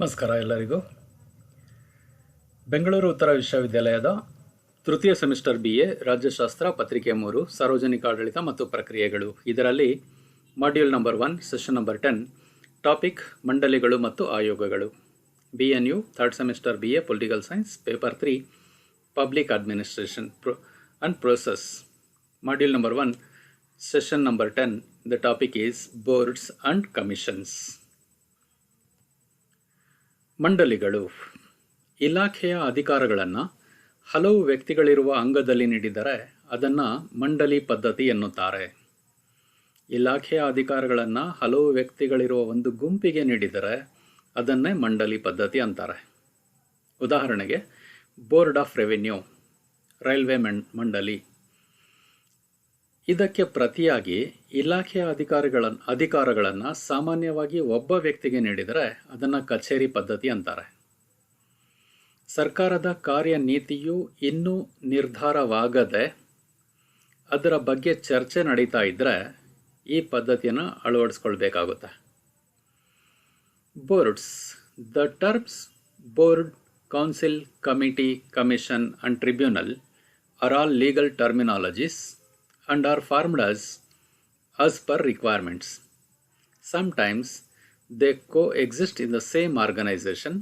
ನಮಸ್ಕಾರ ಎಲ್ಲರಿಗೂ. ಬೆಂಗಳೂರು ಉತ್ತರ ವಿಶ್ವವಿದ್ಯಾಲಯದ ತೃತೀಯ ಸೆಮಿಸ್ಟರ್ BA ರಾಜ್ಯಶಾಸ್ತ್ರ ಪತ್ರಿಕೆ 3 ಸಾರ್ವಜನಿಕ ಆಡಳಿತ ಮತ್ತು ಪ್ರಕ್ರಿಯೆಗಳು, ಇದರಲ್ಲಿ module number 1 session number 10 topic ಮಂಡಳಿಗಳು ಮತ್ತು ಆಯೋಗಗಳು. BNU third semester BA political science paper 3 public administration and process. Module number 1 session number 10. The topic is boards and commissions. ಮಂಡಳಿಗಳು ಇಲಾಖೆಯ ಅಧಿಕಾರಗಳನ್ನು ಹಲವು ವ್ಯಕ್ತಿಗಳಿರುವ ಅಂಗದಲ್ಲಿ ನೀಡಿದರೆ ಅದನ್ನು ಮಂಡಳಿ ಪದ್ಧತಿ ಎನ್ನುತ್ತಾರೆ. ಇಲಾಖೆಯ ಅಧಿಕಾರಗಳನ್ನು ಹಲವು ವ್ಯಕ್ತಿಗಳಿರುವ ಒಂದು ಗುಂಪಿಗೆ ನೀಡಿದರೆ ಅದನ್ನೇ ಮಂಡಳಿ ಪದ್ಧತಿ ಅಂತಾರೆ. ಉದಾಹರಣೆಗೆ ಬೋರ್ಡ್ ಆಫ್ ರೆವಿನ್ಯೂ, ರೈಲ್ವೆ ಮಂಡಳಿ. ಇದಕ್ಕೆ ಪ್ರತಿಯಾಗಿ ಇಲಾಖೆಯ ಅಧಿಕಾರಗಳನ್ನು ಸಾಮಾನ್ಯವಾಗಿ ಒಬ್ಬ ವ್ಯಕ್ತಿಗೆ ನೀಡಿದರೆ ಅದನ್ನು ಕಚೇರಿ ಪದ್ಧತಿ ಅಂತಾರೆ. ಸರ್ಕಾರದ ಕಾರ್ಯನೀತಿಯು ಇನ್ನೂ ನಿರ್ಧಾರವಾಗದೆ ಅದರ ಬಗ್ಗೆ ಚರ್ಚೆ ನಡೀತಾ ಇದ್ದರೆ ಈ ಪದ್ಧತಿಯನ್ನು ಅಳವಡಿಸ್ಕೊಳ್ಬೇಕಾಗುತ್ತೆ. Boards. The terms board, council, committee, commission and tribunal are all legal terminologies and are formed as per requirements. Sometimes they coexist in the same organization.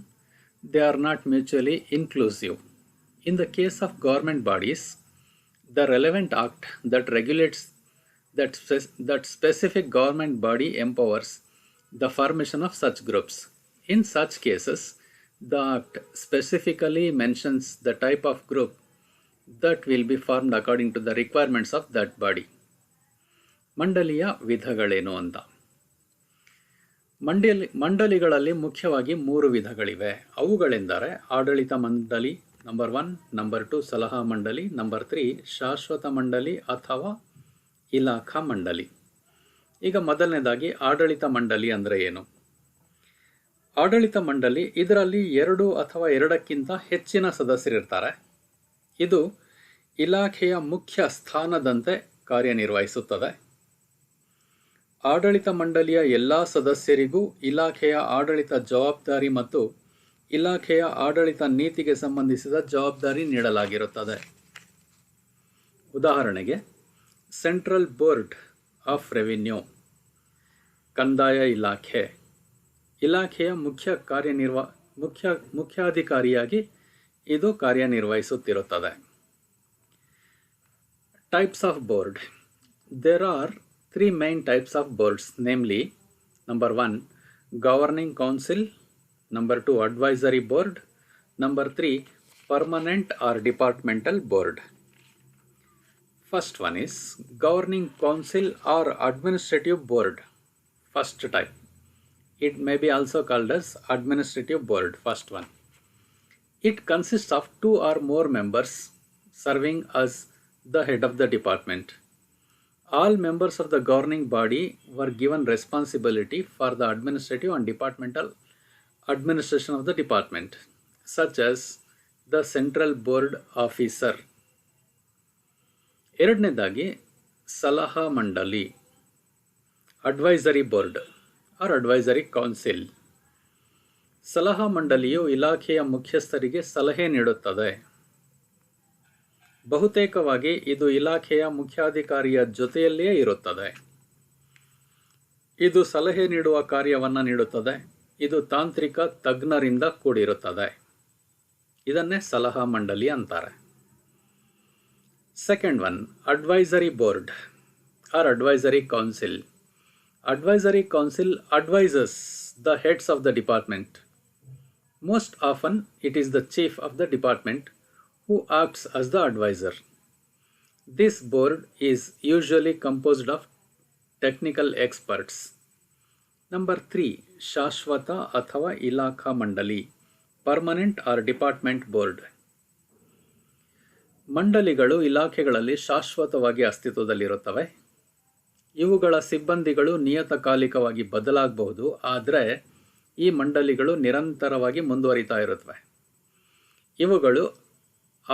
They are not mutually inclusive. In the case of government bodies, the relevant act that regulates that specific government body empowers the formation of such groups. In such cases, the act specifically mentions the type of group that will be formed according to the requirements of that body. ಮಂಡಳಿಯ ವಿಧಗಳೇನು ಅಂತ. ಮಂಡಳಿಗಳಲ್ಲಿ ಮುಖ್ಯವಾಗಿ 3 ವಿಧಗಳಿವೆ. ಅವುಗಳೆಂದರೆ ಆಡಳಿತ ಮಂಡಳಿ number 1, number 2 ಸಲಹಾ ಮಂಡಳಿ, number 3 ಶಾಶ್ವತ ಮಂಡಳಿ ಅಥವಾ ಇಲಾಖಾ ಮಂಡಳಿ. ಈಗ ಮೊದಲನೇದಾಗಿ ಆಡಳಿತ ಮಂಡಳಿ ಅಂದರೆ ಏನು? ಆಡಳಿತ ಮಂಡಳಿ ಇದರಲ್ಲಿ 2 ಅಥವಾ 2ಕ್ಕಿಂತ ಹೆಚ್ಚಿನ ಸದಸ್ಯರಿರ್ತಾರೆ. ಇದು ಇಲಾಖೆಯ ಮುಖ್ಯ ಸ್ಥಾನದಂತೆ ಕಾರ್ಯನಿರ್ವಹಿಸುತ್ತದೆ. ಆಡಳಿತ ಮಂಡಳಿಯ ಎಲ್ಲ ಸದಸ್ಯರಿಗೂ ಇಲಾಖೆಯ ಆಡಳಿತ ಜವಾಬ್ದಾರಿ ಮತ್ತು ಇಲಾಖೆಯ ಆಡಳಿತ ನೀತಿಗೆ ಸಂಬಂಧಿಸಿದ ಜವಾಬ್ದಾರಿ ನೀಡಲಾಗಿರುತ್ತದೆ. ಉದಾಹರಣೆಗೆ ಸೆಂಟ್ರಲ್ ಬೋರ್ಡ್ ಆಫ್ ರೆವಿನ್ಯೂ, ಕಂದಾಯ ಇಲಾಖೆ, ಇಲಾಖೆಯ ಮುಖ್ಯಾಧಿಕಾರಿಯಾಗಿ ಇದು ಕಾರ್ಯನಿರ್ವಹಿಸುತ್ತಿರುತ್ತದೆ. Types of board. There are 3 main types of boards, namely number 1 governing council, number 2 advisory board, number 3 permanent or departmental board. First one is governing council or administrative board. First type. It may be also called as administrative board. First one. It consists of 2 or more members serving as the head of the department. All members of the governing body were given responsibility for the administrative and departmental administration of the department, such as the central board officer. ಎರಡನೇದಾಗಿ ಸಲಹಾ ಮಂಡಳಿ, advisory board or advisory council. ಸಲಹಾ ಮಂಡಳಿಯು ಇಲಾಖೆಯ ಮುಖ್ಯಸ್ಥರಿಗೆ ಸಲಹೆ ನೀಡುತ್ತದೆ. ಬಹುತೇಕವಾಗಿ ಇದು ಇಲಾಖೆಯ ಮುಖ್ಯಾಧಿಕಾರಿಯ ಜೊತೆಯಲ್ಲಿಯೇ ಇರುತ್ತದೆ. ಇದು ಸಲಹೆ ನೀಡುವ ಕಾರ್ಯವನ್ನು ನೀಡುತ್ತದೆ. ಇದು ತಾಂತ್ರಿಕ ತಜ್ಞರಿಂದ ಕೂಡಿರುತ್ತದೆ. ಇದನ್ನೇ ಸಲಹಾ ಮಂಡಳಿ ಅಂತಾರೆ. Second one advisory board or advisory council. Advisory council advises the heads of the department. Most often it is the chief of the department who acts as the advisor. This board is usually composed of technical experts. Number 3 ಶಾಶ್ವತ ಅಥವಾ ಇಲಾಖಾ ಮಂಡಳಿ, permanent or department board. ಮಂಡಳಿಗಳು ಇಲಾಖೆಗಳಲ್ಲಿ ಶಾಶ್ವತವಾಗಿ ಅಸ್ತಿತ್ವದಲ್ಲಿರುತ್ತವೆ. ಇವುಗಳ ಸಿಬ್ಬಂದಿಗಳು ನಿಯತಕಾಲಿಕವಾಗಿ ಬದಲಾಗಬಹುದು, ಆದರೆ ಈ ಮಂಡಳಿಗಳು ನಿರಂತರವಾಗಿ ಮುಂದುವರಿತಾ ಇರುತ್ತವೆ. ಇವುಗಳು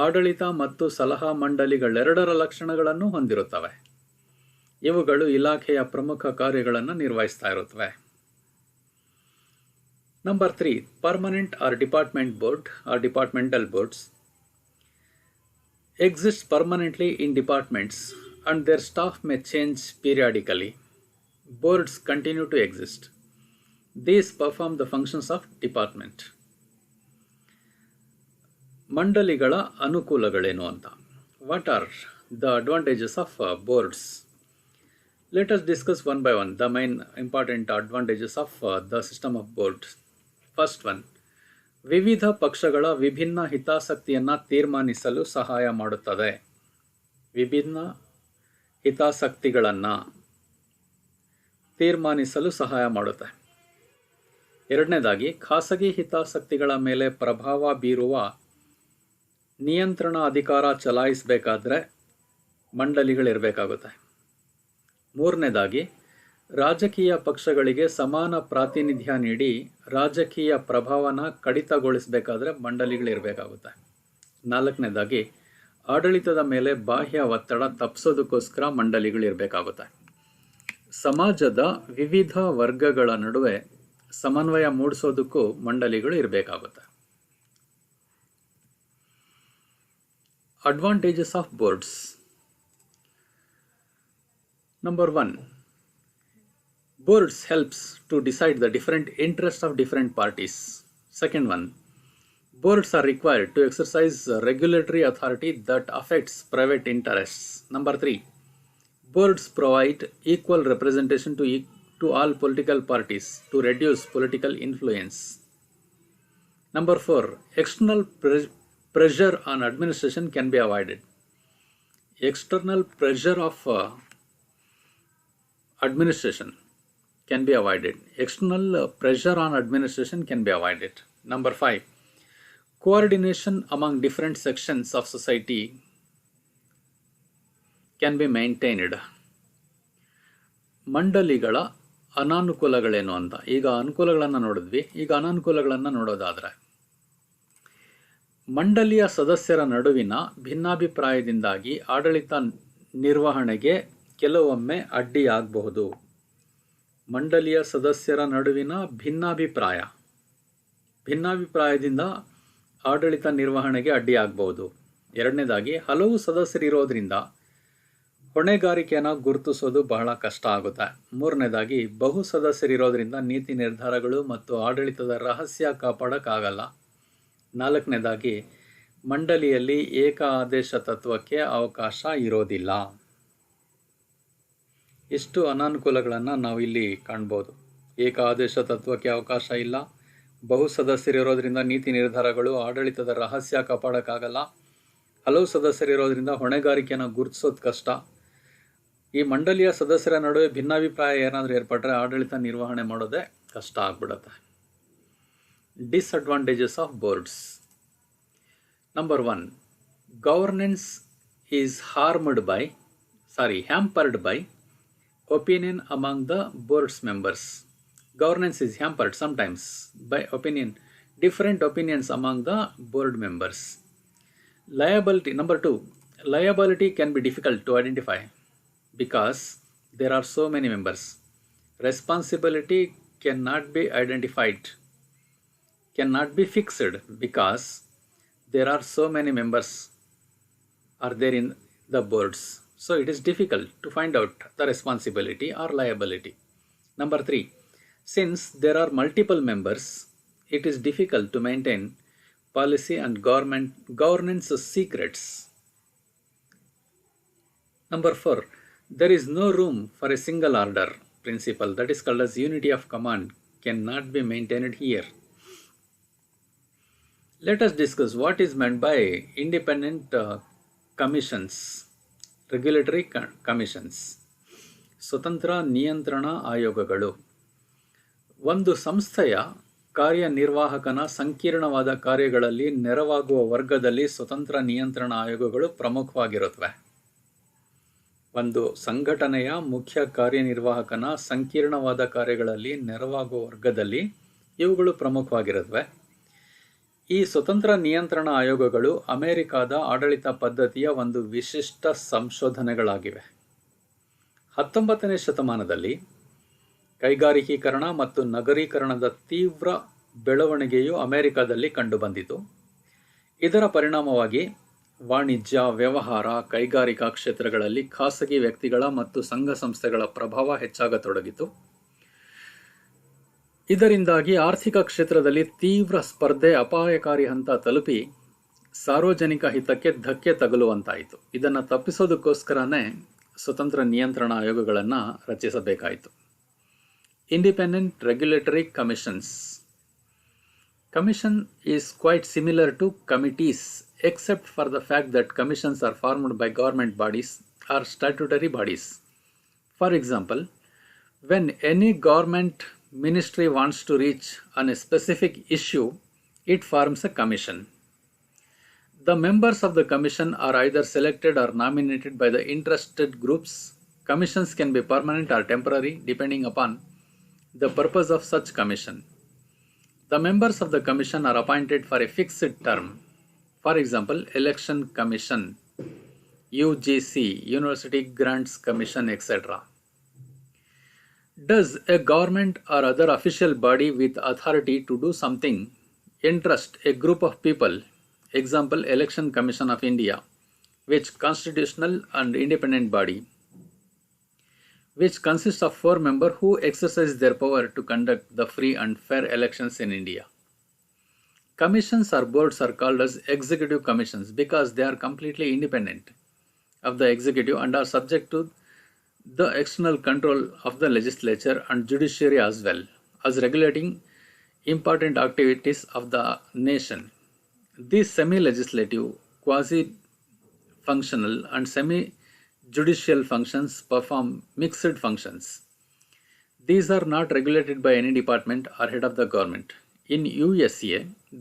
ಆಡಳಿತ ಮತ್ತು ಸಲಹಾ ಮಂಡಳಿಗಳೆರಡರ ಲಕ್ಷಣಗಳನ್ನು ಹೊಂದಿರುತ್ತವೆ. ಇವುಗಳು ಇಲಾಖೆಯ ಪ್ರಮುಖ ಕಾರ್ಯಗಳನ್ನು ನಿರ್ವಹಿಸ್ತಾ ಇರುತ್ತವೆ. Number 3, permanent or department board or departmental boards exist permanently in departments and their staff may change periodically. Boards continue to exist. These perform the functions of department. ಮಂಡಳಿಗಳ ಅನುಕೂಲಗಳೇನು ಅಂತ. What are the advantages of boards? Let us discuss one by one the main important advantages of the system of boards. First one, ವಿವಿಧ ಪಕ್ಷಗಳ ವಿಭಿನ್ನ ಹಿತಾಸಕ್ತಿಯನ್ನು ತೀರ್ಮಾನಿಸಲು ಸಹಾಯ ಮಾಡುತ್ತದೆ. ವಿಭಿನ್ನ ಹಿತಾಸಕ್ತಿಗಳನ್ನು ತೀರ್ಮಾನಿಸಲು ಸಹಾಯ ಮಾಡುತ್ತೆ. ಎರಡನೇದಾಗಿ, ಖಾಸಗಿ ಹಿತಾಸಕ್ತಿಗಳ ಮೇಲೆ ಪ್ರಭಾವ ಬೀರುವ ನಿಯಂತ್ರಣ ಅಧಿಕಾರ ಚಲಾಯಿಸಬೇಕಾದ್ರೆ ಮಂಡಳಿಗಳಿರಬೇಕಾಗುತ್ತೆ. ಮೂರನೇದಾಗಿ, ರಾಜಕೀಯ ಪಕ್ಷಗಳಿಗೆ ಸಮಾನ ಪ್ರಾತಿನಿಧ್ಯ ನೀಡಿ ರಾಜಕೀಯ ಪ್ರಭಾವನ ಕಡಿತಗೊಳಿಸಬೇಕಾದ್ರೆ ಮಂಡಳಿಗಳಿರಬೇಕಾಗುತ್ತೆ. ನಾಲ್ಕನೇದಾಗಿ, ಆಡಳಿತದ ಮೇಲೆ ಬಾಹ್ಯ ಒತ್ತಡ ತಪ್ಪಿಸೋದಕ್ಕೋಸ್ಕರ ಮಂಡಳಿಗಳಿರಬೇಕಾಗುತ್ತೆ. ಸಮಾಜದ ವಿವಿಧ ವರ್ಗಗಳ ನಡುವೆ ಸಮನ್ವಯ ಮೂಡಿಸೋದಕ್ಕೂ ಮಂಡಳಿಗಳು ಇರಬೇಕಾಗುತ್ತೆ. Advantages of boards. Number 1, boards helps to decide the different interests of different parties. Second one, boards are required to exercise regulatory authority that affects private interests. Number 3, boards provide equal representation to all political parties to reduce political influence. Number 4, external pressure on administration can be avoided. External pressure of administration can be avoided. External pressure on administration can be avoided. Number 5, coordination among different sections of society can be maintained. ಮಂಡಳಿಗಳ ಅನಾನುಕೂಲಗಳೇನು ಅಂತ. ಈಗ ಅನುಕೂಲಗಳನ್ನು ನೋಡಿದ್ವಿ, ಈಗ ಅನಾನುಕೂಲಗಳನ್ನು ನೋಡೋದಾದರೆ, ಮಂಡಳಿಯ ಸದಸ್ಯರ ನಡುವಿನ ಭಿನ್ನಾಭಿಪ್ರಾಯದಿಂದಾಗಿ ಆಡಳಿತ ನಿರ್ವಹಣೆಗೆ ಕೆಲವೊಮ್ಮೆ ಅಡ್ಡಿಯಾಗಬಹುದು. ಮಂಡಳಿಯ ಸದಸ್ಯರ ನಡುವಿನ ಭಿನ್ನಾಭಿಪ್ರಾಯದಿಂದ ಆಡಳಿತ ನಿರ್ವಹಣೆಗೆ ಅಡ್ಡಿಯಾಗಬಹುದು. ಎರಡನೇದಾಗಿ, ಹಲವು ಸದಸ್ಯರಿರೋದ್ರಿಂದ ಹೊಣೆಗಾರಿಕೆಯನ್ನು ಗುರುತಿಸೋದು ಬಹಳ ಕಷ್ಟ ಆಗುತ್ತೆ. ಮೂರನೇದಾಗಿ, ಬಹು ಸದಸ್ಯರಿರೋದ್ರಿಂದ ನೀತಿ ನಿರ್ಧಾರಗಳು ಮತ್ತು ಆಡಳಿತದ ರಹಸ್ಯ ಕಾಪಾಡೋಕ್ಕಾಗಲ್ಲ. ನಾಲ್ಕನೇದಾಗಿ, ಮಂಡಳಿಯಲ್ಲಿ ಏಕ ಆದೇಶ ತತ್ವಕ್ಕೆ ಅವಕಾಶ ಇರೋದಿಲ್ಲ. ಇಷ್ಟು ಅನಾನುಕೂಲಗಳನ್ನು ನಾವು ಇಲ್ಲಿ ಕಾಣ್ಬೋದು. ಏಕ ಆದೇಶ ತತ್ವಕ್ಕೆ ಅವಕಾಶ ಇಲ್ಲ, ಬಹು ಸದಸ್ಯರಿರೋದ್ರಿಂದ ನೀತಿ ನಿರ್ಧಾರಗಳು ಆಡಳಿತದ ರಹಸ್ಯ ಕಾಪಾಡೋಕ್ಕಾಗಲ್ಲ, ಹಲವು ಸದಸ್ಯರಿರೋದ್ರಿಂದ ಹೊಣೆಗಾರಿಕೆಯನ್ನು ಗುರುತಿಸೋದು ಕಷ್ಟ. ಈ ಮಂಡಳಿಯ ಸದಸ್ಯರ ನಡುವೆ ಭಿನ್ನಾಭಿಪ್ರಾಯ ಏನಾದರೂ ಏರ್ಪಟ್ಟರೆ ಆಡಳಿತ ನಿರ್ವಹಣೆ ಮಾಡೋದೇ ಕಷ್ಟ ಆಗ್ಬಿಡುತ್ತೆ. Disadvantages of boards. Number 1, governance is hampered by opinion among the board's members. Governance is hampered sometimes by different opinions among the board members. Liability. Number 2, liability can be difficult to identify because there are so many members. Responsibility cannot be identified, cannot be fixed because there are so many members are there in the boards. So it is difficult to find out the responsibility or liability. Number 3, since there are multiple members, it is difficult to maintain policy and governance secrets. Number 4, there is no room for a single order principle, that is called as unity of command, cannot be maintained here. Let us discuss what is meant by independent commissions, regulatory commissions. ಸ್ವತಂತ್ರ ನಿಯಂತ್ರಣ ಆಯೋಗಗಳು. ಒಂದು ಸಂಸ್ಥೆಯ ಕಾರ್ಯನಿರ್ವಾಹಕನ ಸಂಕೀರ್ಣವಾದ ಕಾರ್ಯಗಳಲ್ಲಿ ನೆರವಾಗುವ ವರ್ಗದಲ್ಲಿ ಸ್ವತಂತ್ರ ನಿಯಂತ್ರಣ ಆಯೋಗಗಳು ಪ್ರಮುಖವಾಗಿರುತ್ತವೆ. ಒಂದು ಸಂಘಟನೆಯ ಮುಖ್ಯ ಕಾರ್ಯನಿರ್ವಾಹಕನ ಸಂಕೀರ್ಣವಾದ ಕಾರ್ಯಗಳಲ್ಲಿ ನೆರವಾಗುವ ವರ್ಗದಲ್ಲಿ ಇವುಗಳು ಪ್ರಮುಖವಾಗಿರುತ್ತವೆ. ಈ ಸ್ವತಂತ್ರ ನಿಯಂತ್ರಣ ಆಯೋಗಗಳು ಅಮೆರಿಕಾದ ಆಡಳಿತ ಪದ್ಧತಿಯ ಒಂದು ವಿಶಿಷ್ಟ ಸಂಶೋಧನೆಗಳಾಗಿವೆ. 19ನೇ ಶತಮಾನದಲ್ಲಿ ಕೈಗಾರಿಕೀಕರಣ ಮತ್ತು ನಗರೀಕರಣದ ತೀವ್ರ ಬೆಳವಣಿಗೆಯು ಅಮೆರಿಕದಲ್ಲಿ ಕಂಡುಬಂದಿತು. ಇದರ ಪರಿಣಾಮವಾಗಿ ವಾಣಿಜ್ಯ, ವ್ಯವಹಾರ, ಕೈಗಾರಿಕಾ ಕ್ಷೇತ್ರಗಳಲ್ಲಿ ಖಾಸಗಿ ವ್ಯಕ್ತಿಗಳ ಮತ್ತು ಸಂಘ ಸಂಸ್ಥೆಗಳ ಪ್ರಭಾವ ಹೆಚ್ಚಾಗತೊಡಗಿತು. ಇದರಿಂದಾಗಿ ಆರ್ಥಿಕ ಕ್ಷೇತ್ರದಲ್ಲಿ ತೀವ್ರ ಸ್ಪರ್ಧೆ ಅಪಾಯಕಾರಿ ಹಂತ ತಲುಪಿ ಸಾರ್ವಜನಿಕ ಹಿತಕ್ಕೆ ಧಕ್ಕೆ ತಗುಲುವಂತಾಯಿತು. ಇದನ್ನು ತಪ್ಪಿಸೋದಕ್ಕೋಸ್ಕರನೇ ಸ್ವತಂತ್ರ ನಿಯಂತ್ರಣ ಆಯೋಗಗಳನ್ನು ರಚಿಸಬೇಕಾಯಿತು. Independent regulatory commissions. Commission is quite similar to committees except for the fact that commissions are formed by government bodies or statutory bodies. For example, when any government ministry wants to reach on a specific issue, it forms a commission. The members of the commission are either selected or nominated by the interested groups. Commissions can be permanent or temporary depending upon the purpose of such commission. The members of the commission are appointed for a fixed term. For example, Election Commission, UGC, University Grants Commission, etc. Does a government or other official body with authority to do something entrust a group of people, example Election Commission of India, which constitutional and independent body, which consists of 4 members who exercise their power to conduct the free and fair elections in India? Commissions or boards are called as executive commissions because they are completely independent of the executive and are subject to the external control of the legislature and judiciary as well as regulating important activities of the nation. These semi-legislative, quasi-functional and semi-judicial functions perform mixed functions. These are not regulated by any department or head of the government. In USA,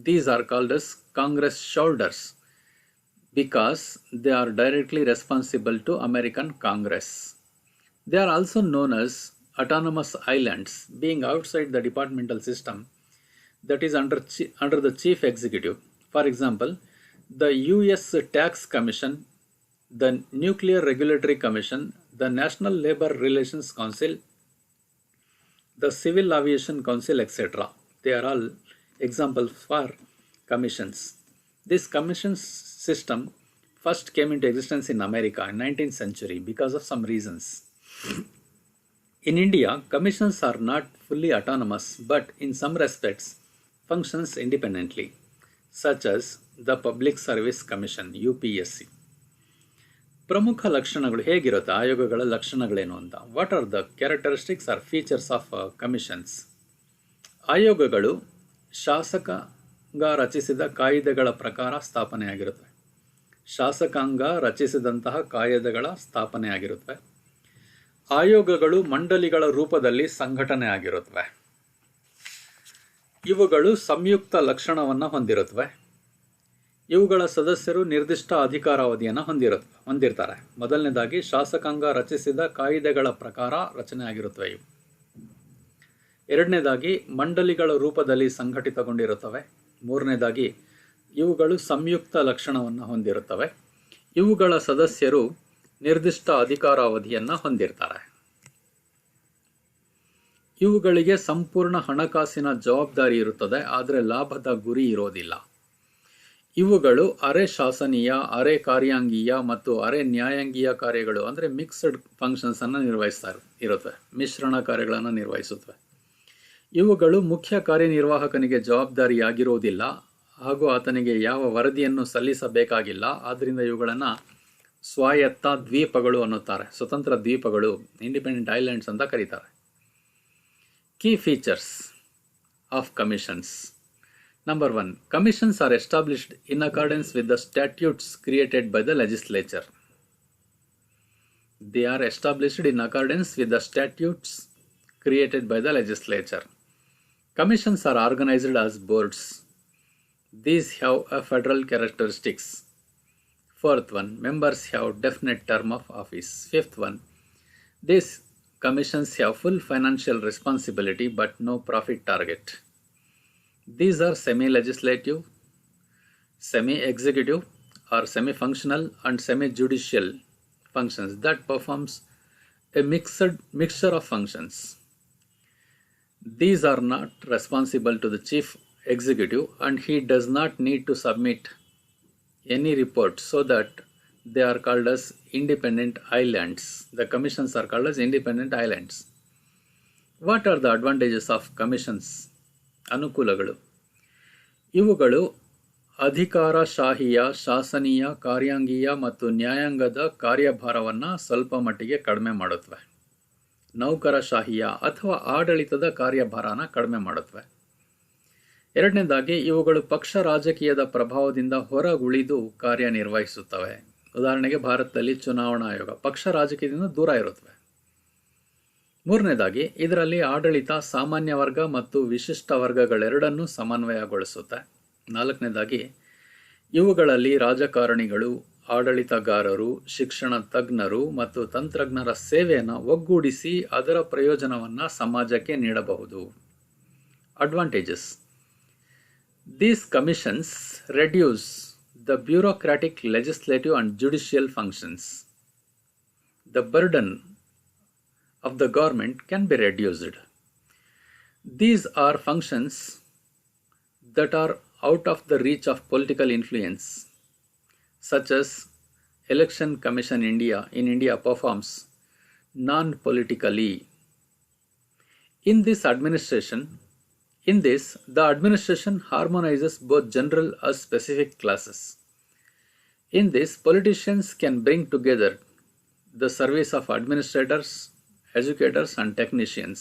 these are called as Congress shoulders because they are directly responsible to American Congress. They are also known as autonomous islands, being outside the departmental system that is under the chief executive. For example, the US Tax Commission, the Nuclear Regulatory Commission, the National Labor Relations Council, the Civil Aviation Council, etc. They are all examples for commissions. This commission system first came into existence in America in 19th century because of some reasons. In India, commissions are not fully autonomous but in some respects functions independently, such as the Public Service Commission, UPSC. ಪ್ರಮುಖ ಲಕ್ಷಣಗಳು ಹೇಗಿರುತ್ತೆ, ಆಯೋಗಗಳ ಲಕ್ಷಣಗಳೇನು ಅಂತ. What are the characteristics or features of commissions? ಆಯೋಗಗಳು ಶಾಸಕಾಂಗ ರಚಿಸಿದ ಕಾಯ್ದೆಗಳ ಪ್ರಕಾರ ಸ್ಥಾಪನೆಯಾಗಿರುತ್ತವೆ. ಶಾಸಕಾಂಗ ರಚಿಸಿದಂತಹ ಕಾಯ್ದೆಗಳ ಸ್ಥಾಪನೆಯಾಗಿರುತ್ತವೆ. ಆಯೋಗಗಳು ಮಂಡಳಿಗಳ ರೂಪದಲ್ಲಿ ಸಂಘಟನೆ ಆಗಿರುತ್ತವೆ. ಇವುಗಳು ಸಂಯುಕ್ತ ಲಕ್ಷಣವನ್ನು ಹೊಂದಿರುತ್ತವೆ. ಇವುಗಳ ಸದಸ್ಯರು ನಿರ್ದಿಷ್ಟ ಅಧಿಕಾರಾವಧಿಯನ್ನು ಹೊಂದಿರ್ತಾರೆ. ಮೊದಲನೇದಾಗಿ ಶಾಸಕಾಂಗ ರಚಿಸಿದ ಕಾಯ್ದೆಗಳ ಪ್ರಕಾರ ರಚನೆ ಆಗಿರುತ್ತವೆ ಇವು. ಎರಡನೇದಾಗಿ ಮಂಡಳಿಗಳ ರೂಪದಲ್ಲಿ ಸಂಘಟಿತಗೊಂಡಿರುತ್ತವೆ. ಮೂರನೇದಾಗಿ ಇವುಗಳು ಸಂಯುಕ್ತ ಲಕ್ಷಣವನ್ನು ಹೊಂದಿರುತ್ತವೆ. ಇವುಗಳ ಸದಸ್ಯರು ನಿರ್ದಿಷ್ಟ ಅಧಿಕಾರಾವಧಿಯನ್ನು ಹೊಂದಿರ್ತಾರೆ. ಇವುಗಳಿಗೆ ಸಂಪೂರ್ಣ ಹಣಕಾಸಿನ ಜವಾಬ್ದಾರಿ ಇರುತ್ತದೆ, ಆದರೆ ಲಾಭದ ಗುರಿ ಇರೋದಿಲ್ಲ. ಇವುಗಳು ಅರೆ ಶಾಸನೀಯ, ಅರೆ ಕಾರ್ಯಾಂಗೀಯ ಮತ್ತು ಅರೆ ನ್ಯಾಯಾಂಗೀಯ ಕಾರ್ಯಗಳು ಅಂದರೆ ಮಿಕ್ಸ್ಡ್ ಫಂಕ್ಷನ್ಸನ್ನು ಇರುತ್ತವೆ, ಮಿಶ್ರಣ ಕಾರ್ಯಗಳನ್ನು ನಿರ್ವಹಿಸುತ್ತವೆ. ಇವುಗಳು ಮುಖ್ಯ ಕಾರ್ಯನಿರ್ವಾಹಕನಿಗೆ ಜವಾಬ್ದಾರಿಯಾಗಿರುವುದಿಲ್ಲ ಹಾಗೂ ಆತನಿಗೆ ಯಾವ ವರದಿಯನ್ನು ಸಲ್ಲಿಸಬೇಕಾಗಿಲ್ಲ. ಆದ್ದರಿಂದ ಇವುಗಳನ್ನು ಸ್ವಾಯತ್ತ ದ್ವೀಪಗಳು ಅನ್ನುತ್ತಾರೆ, ಸ್ವತಂತ್ರ ದ್ವೀಪಗಳು, ಇಂಡಿಪೆಂಡೆಂಟ್ ಐಲ್ಯಾಂಡ್ಸ್ ಅಂತ ಕರೀತಾರೆ. Key features of commissions. Number 1. Commissions are established in accordance with the statutes created by the legislature. They are established in accordance with the statutes created by the legislature. Commissions are organized as boards. These have a federal characteristics. Fourth one, members have definite term of office. Fifth one, these commissions have full financial responsibility but no profit target. These are semi-legislative, semi-executive or semi-functional and semi-judicial functions that performs a mixture of functions. These are not responsible to the chief executive and he does not need to submit any report, so that they are called as independent islands. The commissions are called as independent islands. What are the advantages of commissions? ಅನುಕೂಲಗಳು. ಇವುಗಳು ಅಧಿಕಾರಶಾಹಿಯ, ಶಾಸನೀಯ, ಕಾರ್ಯಾಂಗೀಯ ಮತ್ತು ನ್ಯಾಯಾಂಗದ ಕಾರ್ಯಭಾರವನ್ನು ಸ್ವಲ್ಪ ಮಟ್ಟಿಗೆ ಕಡಿಮೆ ಮಾಡುತ್ತವೆ. ನೌಕರಶಾಹಿಯ ಅಥವಾ ಆಡಳಿತದ ಕಾರ್ಯಭಾರನ ಕಡಿಮೆ ಮಾಡುತ್ತವೆ. ಎರಡನೇದಾಗಿ ಇವುಗಳು ಪಕ್ಷ ರಾಜಕೀಯದ ಪ್ರಭಾವದಿಂದ ಹೊರಗುಳಿದು ಕಾರ್ಯನಿರ್ವಹಿಸುತ್ತವೆ. ಉದಾಹರಣೆಗೆ ಭಾರತದಲ್ಲಿ ಚುನಾವಣಾ ಆಯೋಗ ಪಕ್ಷ ರಾಜಕೀಯದಿಂದ ದೂರ ಇರುತ್ತವೆ. ಮೂರನೇದಾಗಿ ಇದರಲ್ಲಿ ಆಡಳಿತ ಸಾಮಾನ್ಯ ವರ್ಗ ಮತ್ತು ವಿಶಿಷ್ಟ ವರ್ಗಗಳೆರಡನ್ನೂ ಸಮನ್ವಯಗೊಳಿಸುತ್ತೆ. ನಾಲ್ಕನೇದಾಗಿ ಇವುಗಳಲ್ಲಿ ರಾಜಕಾರಣಿಗಳು, ಆಡಳಿತಗಾರರು, ಶಿಕ್ಷಣ ತಜ್ಞರು ಮತ್ತು ತಂತ್ರಜ್ಞರ ಸೇವೆಯನ್ನು ಒಗ್ಗೂಡಿಸಿ ಅದರ ಪ್ರಯೋಜನವನ್ನು ಸಮಾಜಕ್ಕೆ ನೀಡಬಹುದು. Advantages: These commissions reduce the bureaucratic, legislative and judicial functions. The burden of the government can be reduced. These are functions that are out of the reach of political influence, such as Election Commission in India performs non-politically. In this, the administration harmonizes both general and specific classes. In this, politicians can bring together the service of administrators, educators and technicians.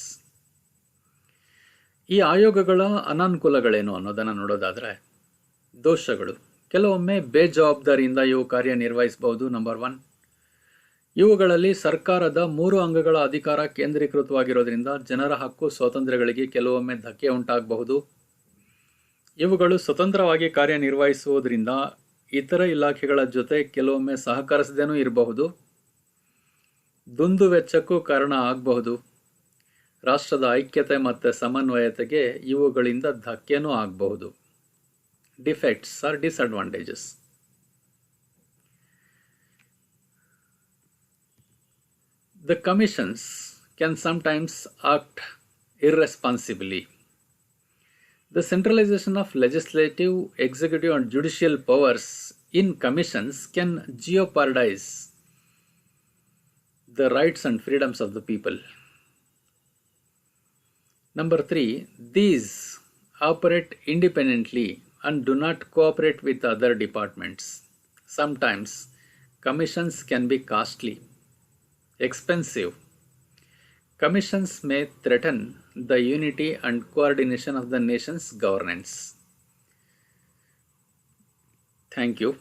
ಈ ಆಯೋಗಗಳ ಅನಾನುಕೂಲಗಳೇನು ಅನ್ನೋದನ್ನು ನೋಡೋದಾದರೆ, ದೋಷಗಳು: ಕೆಲವೊಮ್ಮೆ ಬೇಜವಾಬ್ದಾರಿಯಿಂದ ಇವು ಕಾರ್ಯನಿರ್ವಹಿಸಬಹುದು. Number 1, ಇವುಗಳಲ್ಲಿ ಸರ್ಕಾರದ 3 ಅಂಗಗಳ ಅಧಿಕಾರ ಕೇಂದ್ರೀಕೃತವಾಗಿರೋದ್ರಿಂದ ಜನರ ಹಕ್ಕು ಸ್ವಾತಂತ್ರ್ಯಗಳಿಗೆ ಕೆಲವೊಮ್ಮೆ ಧಕ್ಕೆ ಉಂಟಾಗಬಹುದು. ಇವುಗಳು ಸ್ವತಂತ್ರವಾಗಿ ಕಾರ್ಯನಿರ್ವಹಿಸುವುದರಿಂದ ಇತರ ಇಲಾಖೆಗಳ ಜೊತೆ ಕೆಲವೊಮ್ಮೆ ಸಹಕರಿಸದೇನೂ ಇರಬಹುದು. ದುಂದುವೆಚ್ಚಕ್ಕೂ ಕಾರಣ ಆಗಬಹುದು. ರಾಷ್ಟ್ರದ ಐಕ್ಯತೆ ಮತ್ತು ಸಮನ್ವಯತೆಗೆ ಇವುಗಳಿಂದ ಧಕ್ಕೆನೂ ಆಗಬಹುದು. Defects or disadvantages: The commissions can sometimes act irresponsibly. The centralization of legislative, executive and judicial powers in commissions can jeopardize the rights and freedoms of the people. Number 3, these operate independently and do not cooperate with other departments. Sometimes commissions can be costly, expensive. Commissions may threaten the unity and coordination of the nation's governance. Thank you.